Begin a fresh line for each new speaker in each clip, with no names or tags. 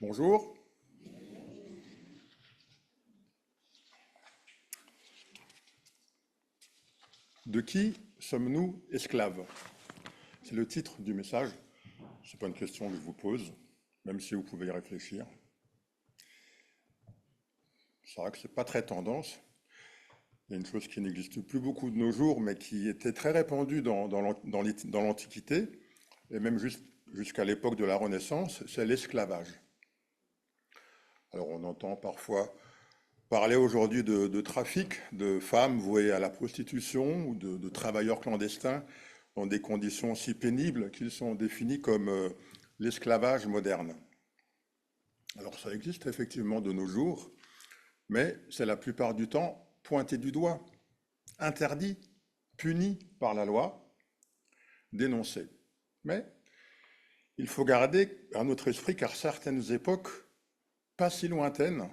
Bonjour. De qui sommes-nous esclaves? C'est le titre du message. Ce n'est pas une question que je vous pose, même si vous pouvez y réfléchir. C'est vrai que ce n'est pas très tendance. Il y a une chose qui n'existe plus beaucoup de nos jours, mais qui était très répandue dans l'Antiquité, et même jusqu'à l'époque de la Renaissance, c'est l'esclavage. Alors on entend parfois parler aujourd'hui de trafic de femmes vouées à la prostitution ou de travailleurs clandestins dans des conditions si pénibles qu'ils sont définis comme l'esclavage moderne. Alors ça existe effectivement de nos jours, mais c'est la plupart du temps pointé du doigt, interdit, puni par la loi, dénoncé. Mais il faut garder à notre esprit qu'à certaines époques, pas si lointaines,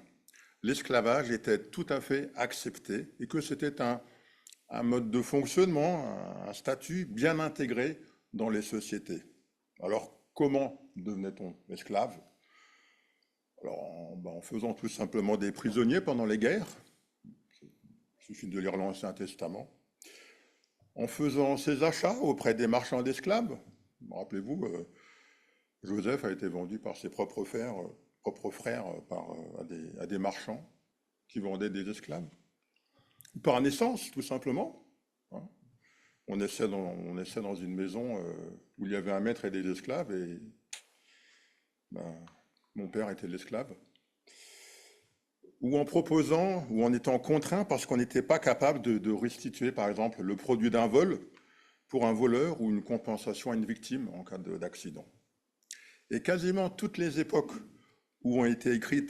l'esclavage était tout à fait accepté et que c'était un mode de fonctionnement, un statut bien intégré dans les sociétés. Alors, comment devenait-on esclave? Alors, en faisant tout simplement des prisonniers pendant les guerres, il suffit de lire l'Ancien Testament, en faisant ses achats auprès des marchands d'esclaves. Rappelez-vous, Joseph a été vendu par ses propres frères, à des marchands qui vendaient des esclaves. Par naissance, tout simplement. Hein. On naissait dans une maison où il y avait un maître et des esclaves, et mon père était l'esclave. Ou en proposant, ou en étant contraint parce qu'on n'était pas capable de restituer, par exemple, le produit d'un vol pour un voleur ou une compensation à une victime en cas d'accident. Et quasiment toutes les époques où ont été écrits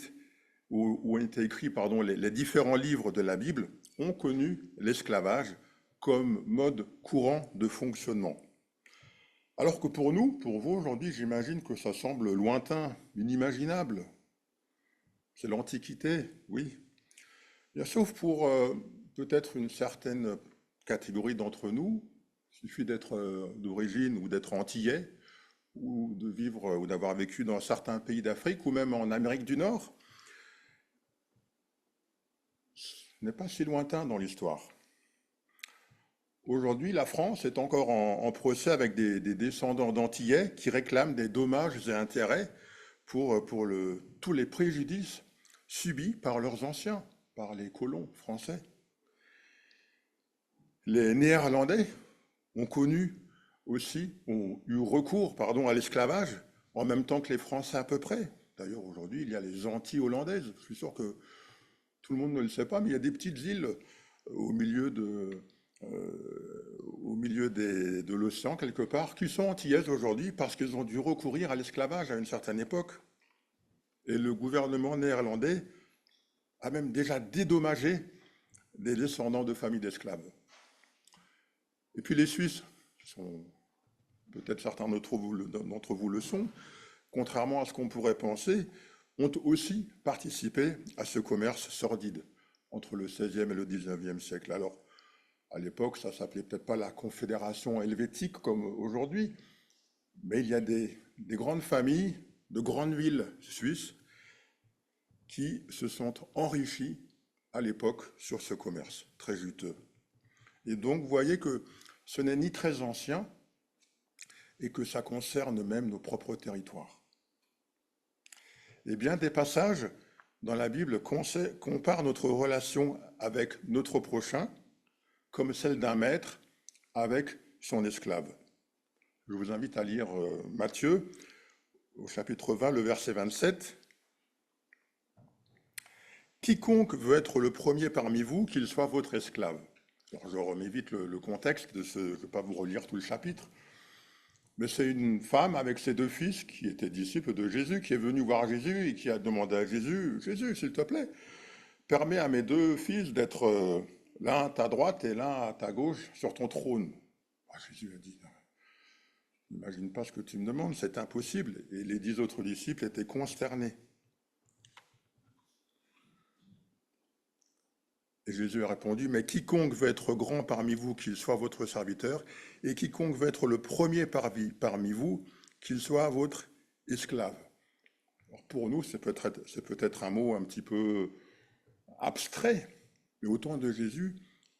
les différents livres de la Bible ont connu l'esclavage comme mode courant de fonctionnement. Alors que pour nous, pour vous aujourd'hui, j'imagine que ça semble lointain, inimaginable. C'est l'Antiquité, oui. Bien, sauf pour peut-être une certaine catégorie d'entre nous, il suffit d'être d'origine ou d'être antillais, ou de vivre ou d'avoir vécu dans certains pays d'Afrique ou même en Amérique du Nord. Ce n'est pas si lointain dans l'histoire. Aujourd'hui, la France est encore en procès avec des descendants d'Antillais qui réclament des dommages et intérêts pour tous les préjudices subis par leurs anciens, par les colons français. Les Néerlandais ont eu recours à l'esclavage en même temps que les Français à peu près. D'ailleurs, aujourd'hui, il y a les Antilles hollandaises. Je suis sûr que tout le monde ne le sait pas, mais il y a des petites îles au milieu de l'océan quelque part, qui sont antillaises aujourd'hui parce qu'ils ont dû recourir à l'esclavage à une certaine époque. Et le gouvernement néerlandais a même déjà dédommagé des descendants de familles d'esclaves. Et puis les Suisses, peut-être certains d'entre vous le sont, contrairement à ce qu'on pourrait penser, ont aussi participé à ce commerce sordide entre le XVIe et le XIXe siècle. Alors, à l'époque, ça s'appelait peut-être pas la Confédération helvétique comme aujourd'hui, mais il y a des grandes familles de grandes villes suisses qui se sont enrichies à l'époque sur ce commerce très juteux. Et donc, vous voyez que ce n'est ni très ancien et que ça concerne même nos propres territoires. Et bien, des passages dans la Bible comparent notre relation avec notre prochain comme celle d'un maître avec son esclave. Je vous invite à lire Matthieu, au chapitre 20, le verset 27. « Quiconque veut être le premier parmi vous, qu'il soit votre esclave. » Alors je remets vite le contexte de je ne vais pas vous relire tout le chapitre, mais c'est une femme avec ses deux fils qui étaient disciples de Jésus, qui est venue voir Jésus et qui a demandé à Jésus, « Jésus, s'il te plaît, permets à mes deux fils d'être l'un à ta droite et l'un à ta gauche sur ton trône. » Jésus a dit, « N'imagine pas ce que tu me demandes, c'est impossible. » Et les 10 autres disciples étaient consternés. Et Jésus a répondu, « Mais quiconque veut être grand parmi vous, qu'il soit votre serviteur, et quiconque veut être le premier parmi vous, qu'il soit votre esclave. » Alors pour nous, c'est peut-être un mot un petit peu abstrait, mais au temps de Jésus,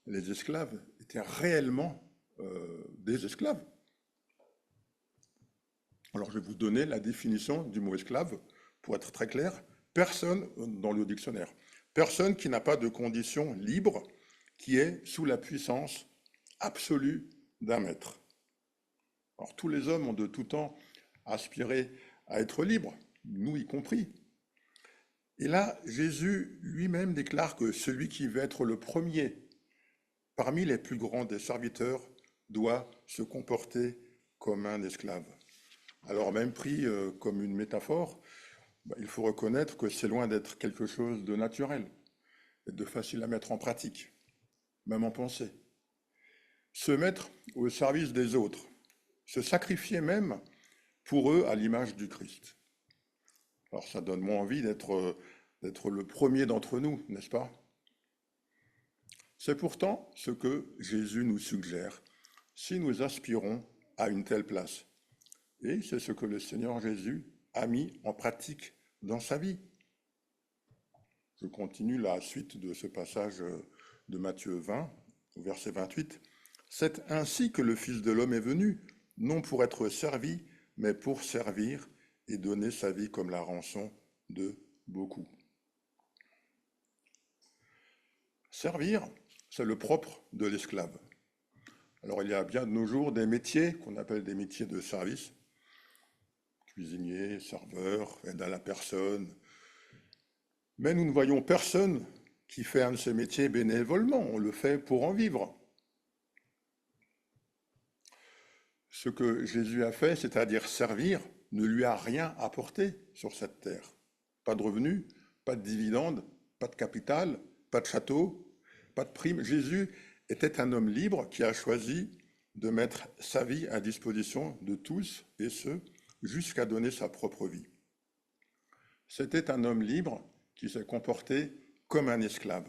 les esclaves étaient réellement des esclaves. Alors je vais vous donner la définition du mot esclave, pour être très clair. Personne, dans le dictionnaire, personne qui n'a pas de condition libre, qui est sous la puissance absolue d'un maître. Alors tous les hommes ont de tout temps aspiré à être libres, nous y compris. Et là, Jésus lui-même déclare que celui qui veut être le premier parmi les plus grands des serviteurs doit se comporter comme un esclave. Alors même pris comme une métaphore, il faut reconnaître que c'est loin d'être quelque chose de naturel et de facile à mettre en pratique, même en pensée. Se mettre au service des autres, se sacrifier même pour eux à l'image du Christ. Alors ça donne moins envie d'être le premier d'entre nous, n'est-ce pas? C'est pourtant ce que Jésus nous suggère si nous aspirons à une telle place. Et c'est ce que le Seigneur Jésus a mis en pratique dans sa vie. Je continue la suite de ce passage de Matthieu 20, verset 28. C'est ainsi que le Fils de l'homme est venu, non pour être servi, mais pour servir et donner sa vie comme la rançon de beaucoup. Servir, c'est le propre de l'esclave. Alors il y a bien de nos jours des métiers qu'on appelle des métiers de service, cuisinier, serveur, aide à la personne. Mais nous ne voyons personne qui fait un de ces métiers bénévolement, on le fait pour en vivre. Ce que Jésus a fait, c'est-à-dire servir, ne lui a rien apporté sur cette terre. Pas de revenus, pas de dividendes, pas de capital, pas de château, pas de prime. Jésus était un homme libre qui a choisi de mettre sa vie à disposition de tous et ceux jusqu'à donner sa propre vie. C'était un homme libre qui s'est comporté comme un esclave,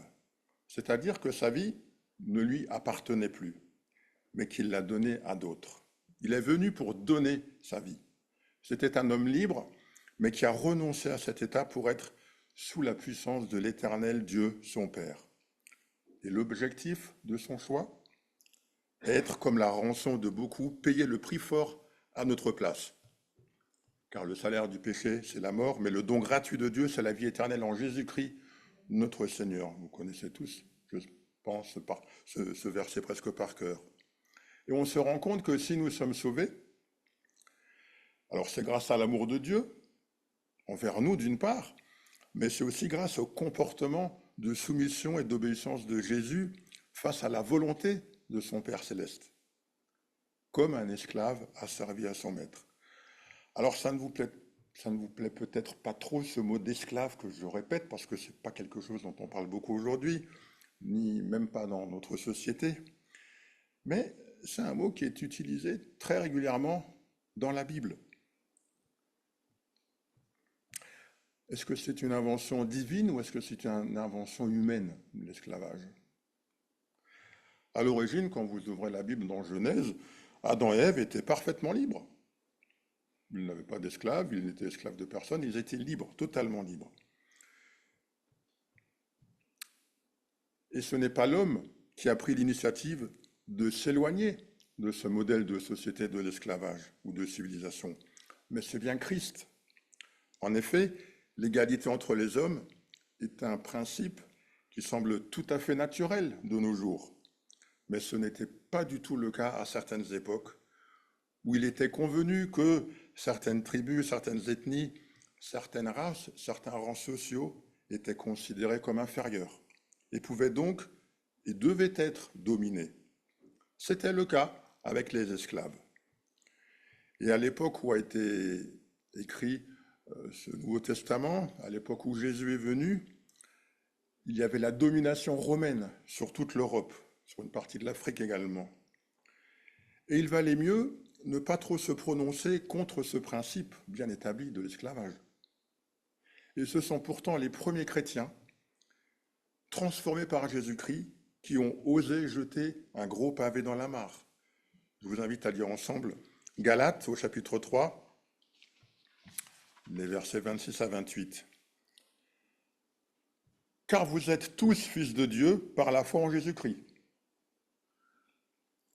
c'est-à-dire que sa vie ne lui appartenait plus, mais qu'il l'a donnée à d'autres. Il est venu pour donner sa vie. C'était un homme libre, mais qui a renoncé à cet état pour être sous la puissance de l'Éternel Dieu, son Père. Et l'objectif de son choix? Être comme la rançon de beaucoup, payer le prix fort à notre place. Car le salaire du péché, c'est la mort, mais le don gratuit de Dieu, c'est la vie éternelle en Jésus-Christ, notre Seigneur. Vous connaissez tous, je pense, ce verset presque par cœur. Et on se rend compte que si nous sommes sauvés, alors c'est grâce à l'amour de Dieu, envers nous d'une part, mais c'est aussi grâce au comportement de soumission et d'obéissance de Jésus face à la volonté de son Père céleste, comme un esclave a servi à son maître. Alors ça ne vous plaît peut-être pas trop ce mot d'esclave que je répète, parce que ce n'est pas quelque chose dont on parle beaucoup aujourd'hui, ni même pas dans notre société, mais c'est un mot qui est utilisé très régulièrement dans la Bible. Est-ce que c'est une invention divine ou est-ce que c'est une invention humaine, l'esclavage? À l'origine, quand vous ouvrez la Bible dans Genèse, Adam et Ève étaient parfaitement libres. Ils n'avaient pas d'esclaves, ils n'étaient esclaves de personne, ils étaient libres, totalement libres. Et ce n'est pas l'homme qui a pris l'initiative de s'éloigner de ce modèle de société de l'esclavage ou de civilisation, mais c'est bien Christ. En effet, l'égalité entre les hommes est un principe qui semble tout à fait naturel de nos jours, mais ce n'était pas du tout le cas à certaines époques, où il était convenu que certaines tribus, certaines ethnies, certaines races, certains rangs sociaux étaient considérés comme inférieurs et pouvaient donc et devaient être dominés. C'était le cas avec les esclaves. Et à l'époque où a été écrit ce Nouveau Testament, à l'époque où Jésus est venu, il y avait la domination romaine sur toute l'Europe, sur une partie de l'Afrique également. Et il valait mieux ne pas trop se prononcer contre ce principe bien établi de l'esclavage. Et ce sont pourtant les premiers chrétiens, transformés par Jésus-Christ, qui ont osé jeter un gros pavé dans la mare. Je vous invite à lire ensemble Galates au chapitre 3, les versets 26 à 28. Car vous êtes tous fils de Dieu par la foi en Jésus-Christ.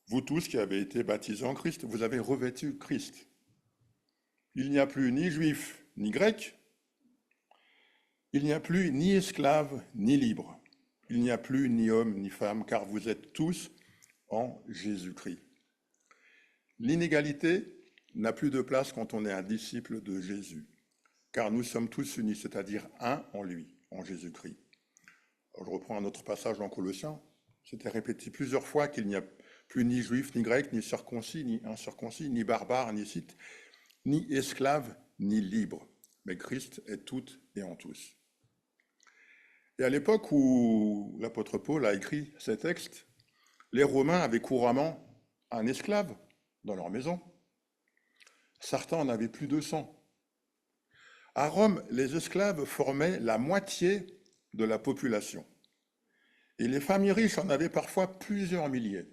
Vous tous qui avez été baptisés en Christ, vous avez revêtu Christ. Il n'y a plus ni juif ni grec, il n'y a plus ni esclave ni libre, il n'y a plus ni homme ni femme, car vous êtes tous en Jésus-Christ. L'inégalité n'a plus de place quand on est un disciple de Jésus, car nous sommes tous unis, c'est-à-dire un en lui, en Jésus-Christ. Je reprends un autre passage dans Colossiens. C'était répété plusieurs fois qu'il n'y a plus ni juif, ni grec, ni circoncis, ni incirconcis, ni barbare, ni scythe, ni esclave, ni libre. Mais Christ est tout et en tous. Et à l'époque où l'apôtre Paul a écrit ces textes, les Romains avaient couramment un esclave dans leur maison. Certains en avaient plus de 100. À Rome, les esclaves formaient la moitié de la population. Et les familles riches en avaient parfois plusieurs milliers.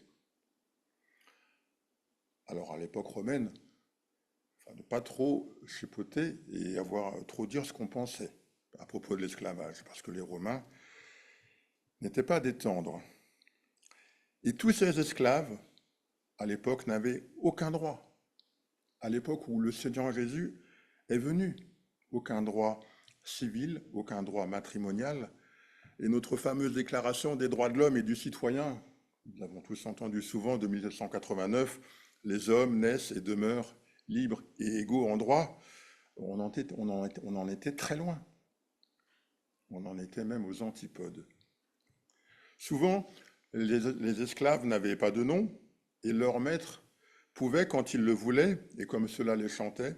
Alors à l'époque romaine, ne pas trop chipoter et trop dire ce qu'on pensait à propos de l'esclavage, parce que les Romains n'étaient pas des tendres. Et tous ces esclaves, à l'époque, n'avaient aucun droit. À l'époque où le Seigneur Jésus est venu, aucun droit civil, aucun droit matrimonial. Et notre fameuse déclaration des droits de l'homme et du citoyen, nous l'avons tous entendu souvent, de 1989, les hommes naissent et demeurent libres et égaux en droit, on en était très loin. On en était même aux antipodes. Souvent, les esclaves n'avaient pas de nom et leur maître pouvait, quand il le voulait, et comme cela les chantait,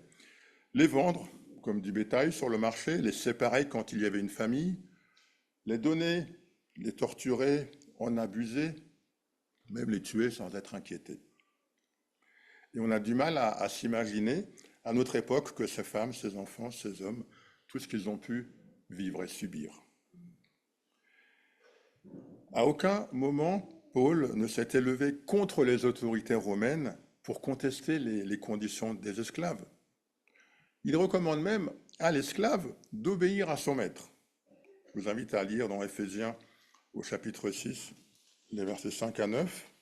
les vendre comme du bétail sur le marché, les séparer quand il y avait une famille, les donner, les torturer, en abuser, même les tuer sans être inquiétés. Et on a du mal à s'imaginer, à notre époque, que ces femmes, ces enfants, ces hommes, tout ce qu'ils ont pu vivre et subir. À aucun moment, Paul ne s'est élevé contre les autorités romaines pour contester les conditions des esclaves. Il recommande même à l'esclave d'obéir à son maître. Je vous invite à lire dans Éphésiens au chapitre 6, les versets 5 à 9.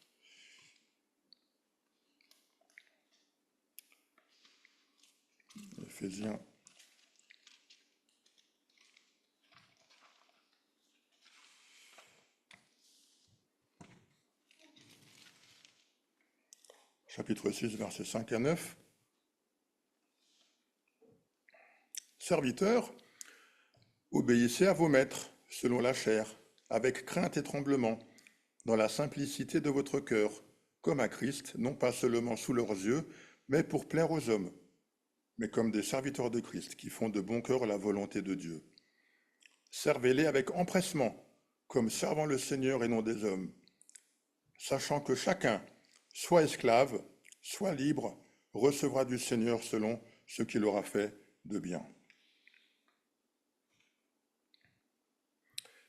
Éphésiens chapitre 6, versets 5 à 9. Serviteurs, obéissez à vos maîtres selon la chair, avec crainte et tremblement, dans la simplicité de votre cœur, comme à Christ, non pas seulement sous leurs yeux, mais pour plaire aux hommes, mais comme des serviteurs de Christ qui font de bon cœur la volonté de Dieu. Servez-les avec empressement, comme servant le Seigneur et non des hommes, sachant que chacun, soit esclave, soit libre, recevra du Seigneur selon ce qu'il aura fait de bien.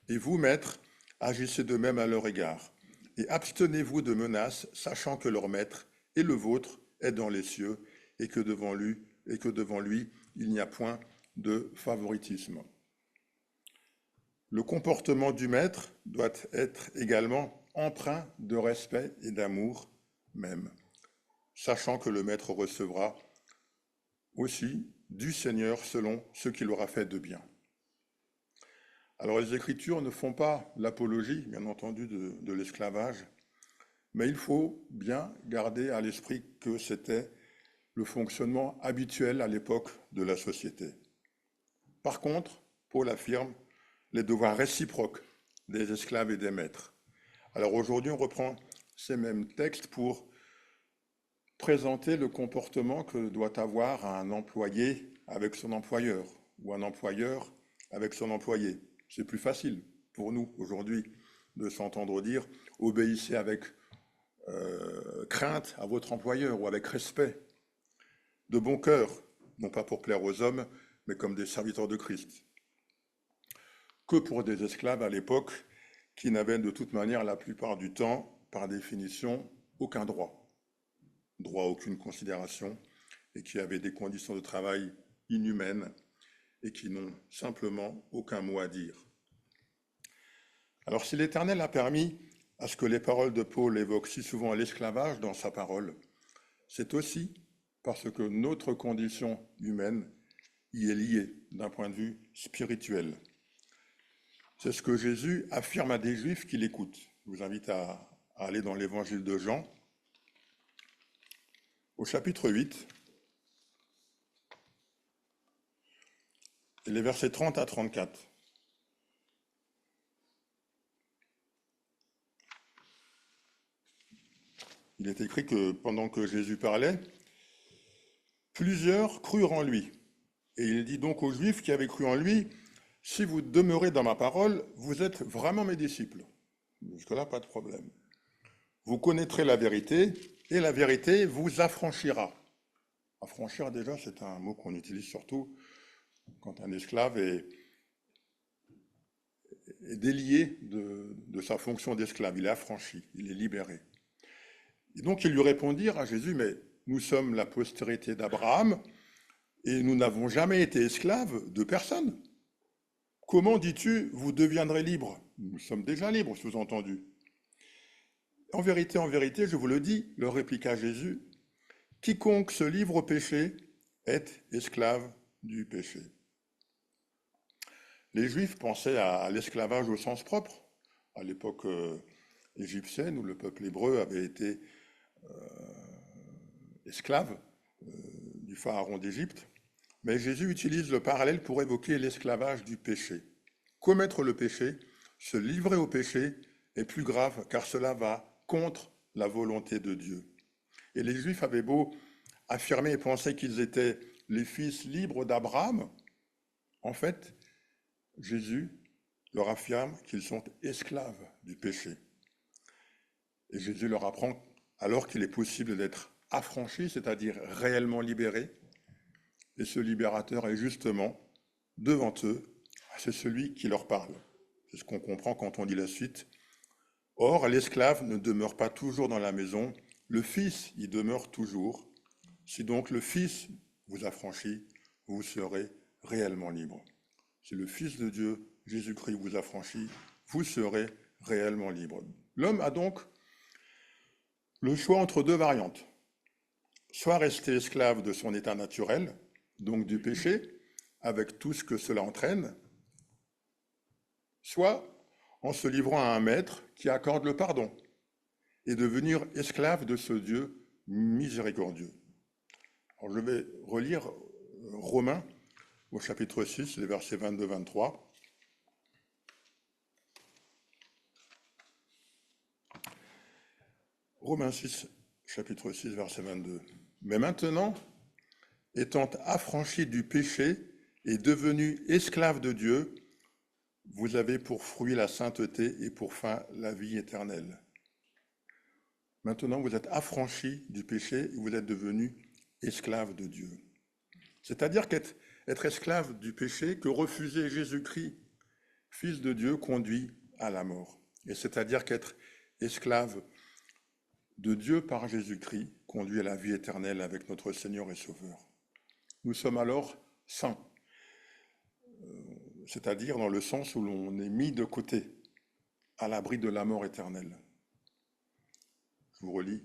Et vous, maîtres, agissez de même à leur égard, et abstenez-vous de menaces, sachant que leur maître et le vôtre est dans les cieux, et que devant lui, il n'y a point de favoritisme. Le comportement du maître doit être également empreint de respect et d'amour même, sachant que le maître recevra aussi du Seigneur selon ce qu'il aura fait de bien. Alors les Écritures ne font pas l'apologie, bien entendu, de l'esclavage, mais il faut bien garder à l'esprit que c'était le fonctionnement habituel à l'époque de la société. Par contre, Paul affirme les devoirs réciproques des esclaves et des maîtres. Alors aujourd'hui, on reprend ces mêmes textes pour présenter le comportement que doit avoir un employé avec son employeur ou un employeur avec son employé. C'est plus facile pour nous aujourd'hui de s'entendre dire « obéissez avec crainte à votre employeur ou avec respect, de bon cœur, non pas pour plaire aux hommes, mais comme des serviteurs de Christ ». Que pour des esclaves à l'époque qui n'avaient de toute manière la plupart du temps, par définition, aucun droit à aucune considération, et qui avaient des conditions de travail inhumaines et qui n'ont simplement aucun mot à dire. Alors si l'Éternel a permis à ce que les paroles de Paul évoquent si souvent l'esclavage dans sa parole, c'est aussi parce que notre condition humaine y est liée d'un point de vue spirituel. C'est ce que Jésus affirme à des Juifs qui l'écoutent. Je vous invite à aller dans l'évangile de Jean, au chapitre 8, et les versets 30 à 34. Il est écrit que pendant que Jésus parlait, plusieurs crurent en lui. Et il dit donc aux Juifs qui avaient cru en lui, « Si vous demeurez dans ma parole, vous êtes vraiment mes disciples. » Jusque-là, pas de problème. « Vous connaîtrez la vérité, et la vérité vous affranchira. » Affranchir, déjà, c'est un mot qu'on utilise surtout quand un esclave est délié de sa fonction d'esclave. Il est affranchi, il est libéré. Et donc ils lui répondirent à Jésus, mais nous sommes la postérité d'Abraham et nous n'avons jamais été esclaves de personne. Comment dis-tu, vous deviendrez libres? Nous sommes déjà libres, sous-entendu. En vérité, je vous le dis, leur répliqua Jésus, quiconque se livre au péché est esclave du péché. Les Juifs pensaient à l'esclavage au sens propre, à l'époque égyptienne où le peuple hébreu avait été esclave du pharaon d'Égypte, mais Jésus utilise le parallèle pour évoquer l'esclavage du péché. Commettre le péché, se livrer au péché est plus grave car cela va contre la volonté de Dieu. Et les Juifs avaient beau affirmer et penser qu'ils étaient les fils libres d'Abraham, en fait, Jésus leur affirme qu'ils sont esclaves du péché. Et Jésus leur apprend alors qu'il est possible d'être affranchi, c'est-à-dire réellement libéré. Et ce libérateur est justement devant eux, c'est celui qui leur parle. C'est ce qu'on comprend quand on dit la suite. Or, l'esclave ne demeure pas toujours dans la maison, le Fils y demeure toujours. Si donc le Fils vous affranchit, vous serez réellement libre. Si le Fils de Dieu, Jésus-Christ, vous affranchit, vous serez réellement libre. L'homme a donc le choix entre deux variantes. Soit rester esclave de son état naturel, donc du péché, avec tout ce que cela entraîne, soit en se livrant à un maître qui accorde le pardon et devenir esclave de ce Dieu miséricordieux. Alors je vais relire Romains au chapitre 6, les versets 22-23. Romains 6, chapitre 6, verset 22. Mais maintenant, étant affranchis du péché et devenus esclaves de Dieu, vous avez pour fruit la sainteté et pour fin la vie éternelle. Maintenant, vous êtes affranchis du péché et vous êtes devenus esclaves de Dieu. C'est-à-dire qu'être esclave du péché, que refuser Jésus-Christ, Fils de Dieu, conduit à la mort. Et c'est-à-dire qu'être esclave de Dieu par Jésus-Christ conduit à la vie éternelle avec notre Seigneur et Sauveur. Nous sommes alors saints, c'est-à-dire dans le sens où l'on est mis de côté, à l'abri de la mort éternelle. Je vous relis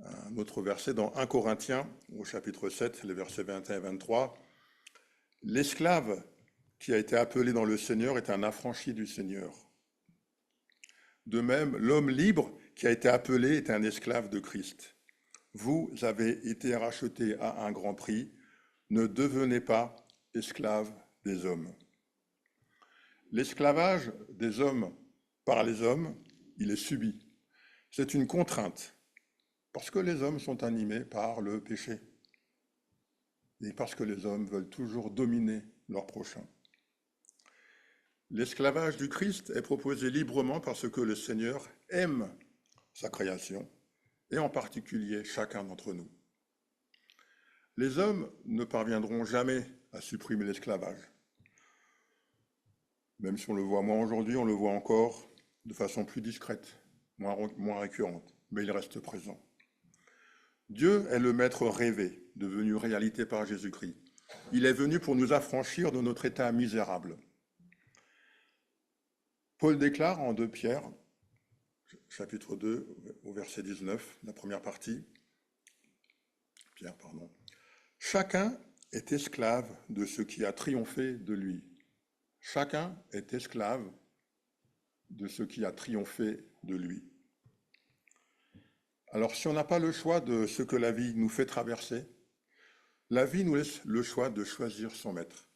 un autre verset dans 1 Corinthiens, au chapitre 7, les versets 21 et 23. « L'esclave qui a été appelé dans le Seigneur est un affranchi du Seigneur. De même, l'homme libre qui a été appelé est un esclave de Christ. Vous avez été rachetés à un grand prix. Ne devenez pas esclaves des hommes. » L'esclavage des hommes par les hommes, il est subi. C'est une contrainte, parce que les hommes sont animés par le péché et parce que les hommes veulent toujours dominer leur prochain. L'esclavage du Christ est proposé librement parce que le Seigneur aime sa création, et en particulier chacun d'entre nous. Les hommes ne parviendront jamais à supprimer l'esclavage. Même si on le voit moins aujourd'hui, on le voit encore de façon plus discrète, moins récurrente, mais il reste présent. Dieu est le maître rêvé, devenu réalité par Jésus-Christ. il est venu pour nous affranchir de notre état misérable. Paul déclare en 2 Pierre, chapitre 2, au verset 19, la première partie, Pierre, pardon. Chacun est esclave de ce qui a triomphé de lui. Chacun est esclave de ce qui a triomphé de lui. Alors, si on n'a pas le choix de ce que la vie nous fait traverser, la vie nous laisse le choix de choisir son maître.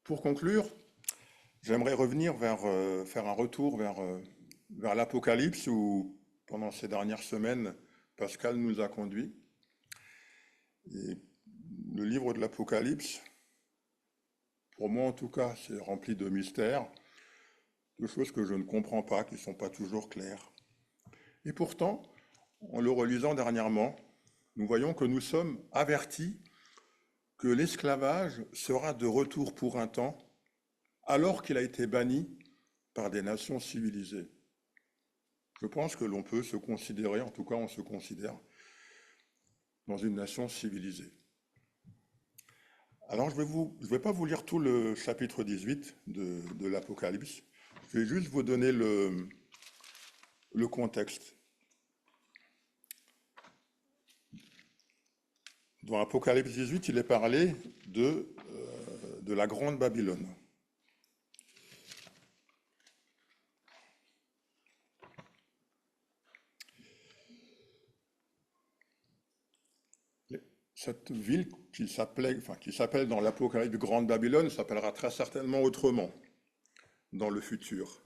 Pour conclure, j'aimerais revenir faire un retour vers l'Apocalypse où, pendant ces dernières semaines, Pascal nous a conduits. Et le livre de l'Apocalypse, pour moi en tout cas, c'est rempli de mystères, de choses que je ne comprends pas, qui ne sont pas toujours claires. Et pourtant, en le relisant dernièrement, nous voyons que nous sommes avertis que l'esclavage sera de retour pour un temps, alors qu'il a été banni par des nations civilisées. Je pense que l'on peut se considérer, en tout cas on se considère, dans une nation civilisée. Alors je ne vais pas vous lire tout le chapitre 18 de l'Apocalypse, je vais juste vous donner le contexte. Dans l'Apocalypse 18, il est parlé de la Grande Babylone. Cette ville qui s'appelle dans l'Apocalypse Grande Babylone s'appellera très certainement autrement dans le futur.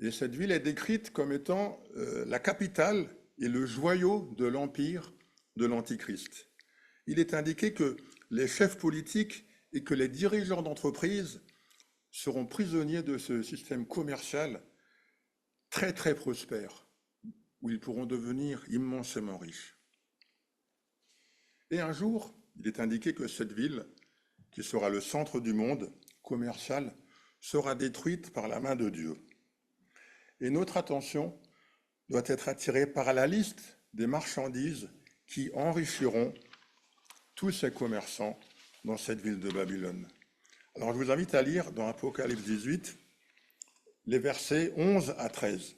Et cette ville est décrite comme étant la capitale et le joyau de l'empire de l'Antichrist. Il est indiqué que les chefs politiques et que les dirigeants d'entreprises seront prisonniers de ce système commercial très très prospère, où ils pourront devenir immensément riches. Et un jour, il est indiqué que cette ville, qui sera le centre du monde commercial, sera détruite par la main de Dieu. Et notre attention doit être attirée par la liste des marchandises qui enrichiront tous ces commerçants dans cette ville de Babylone. Alors je vous invite à lire dans Apocalypse 18 les versets 11 à 13.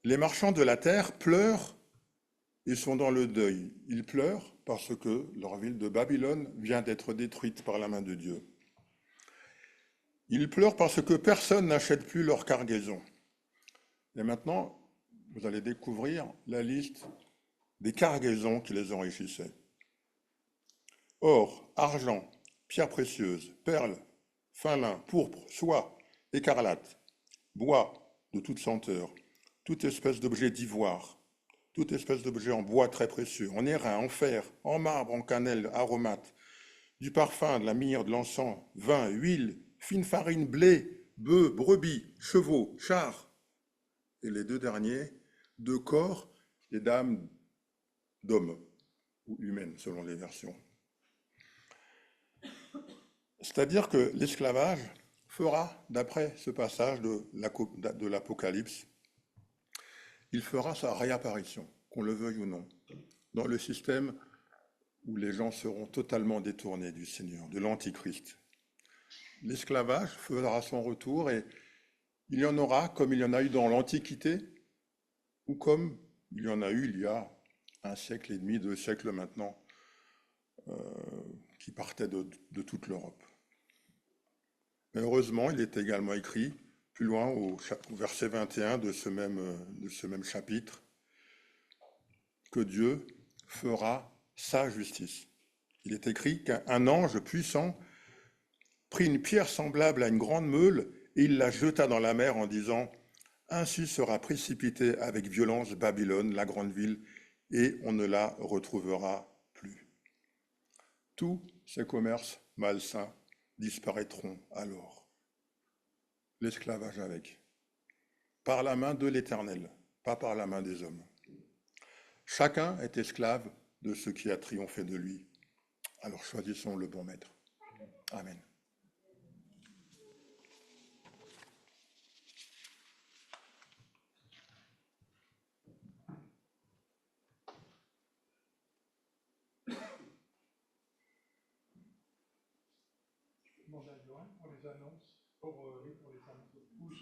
Les marchands de la terre pleurent et sont dans le deuil. Ils pleurent parce que leur ville de Babylone vient d'être détruite par la main de Dieu. Ils pleurent parce que personne n'achète plus leur cargaison. Et maintenant, vous allez découvrir la liste des cargaisons qui les enrichissaient. Or, argent, pierres précieuses, perles, fin lin, pourpre, soie, écarlate, bois de toute senteur, toute espèce d'objet d'ivoire, toute espèce d'objet en bois très précieux, en airain, en fer, en marbre, en cannelle, aromates, du parfum, de la myrrhe, de l'encens, vin, huile, fine farine, blé, bœufs, brebis, chevaux, chars. Et les deux derniers, de corps et d'âmes d'hommes, ou humaines selon les versions. C'est-à-dire que l'esclavage fera, d'après ce passage de l'Apocalypse, il fera sa réapparition, qu'on le veuille ou non, dans le système où les gens seront totalement détournés du Seigneur, de l'Antichrist. L'esclavage fera son retour et il y en aura comme il y en a eu dans l'Antiquité ou comme il y en a eu il y a 1 siècle et demi, 2 siècles maintenant, qui partaient de toute l'Europe. Mais heureusement, il est également écrit plus loin au verset 21 de ce même chapitre, que Dieu fera sa justice. Il est écrit qu'un ange puissant prit une pierre semblable à une grande meule et il la jeta dans la mer en disant « Ainsi sera précipitée avec violence Babylone, la grande ville, et on ne la retrouvera plus. » Tous ces commerces malsains disparaîtront alors. L'esclavage avec, par la main de l'Éternel, pas par la main des hommes. Chacun est esclave de ce qui a triomphé de lui. Alors choisissons le bon maître. Amen.
mandat de Lorraine pour les annonces, pour les annonces.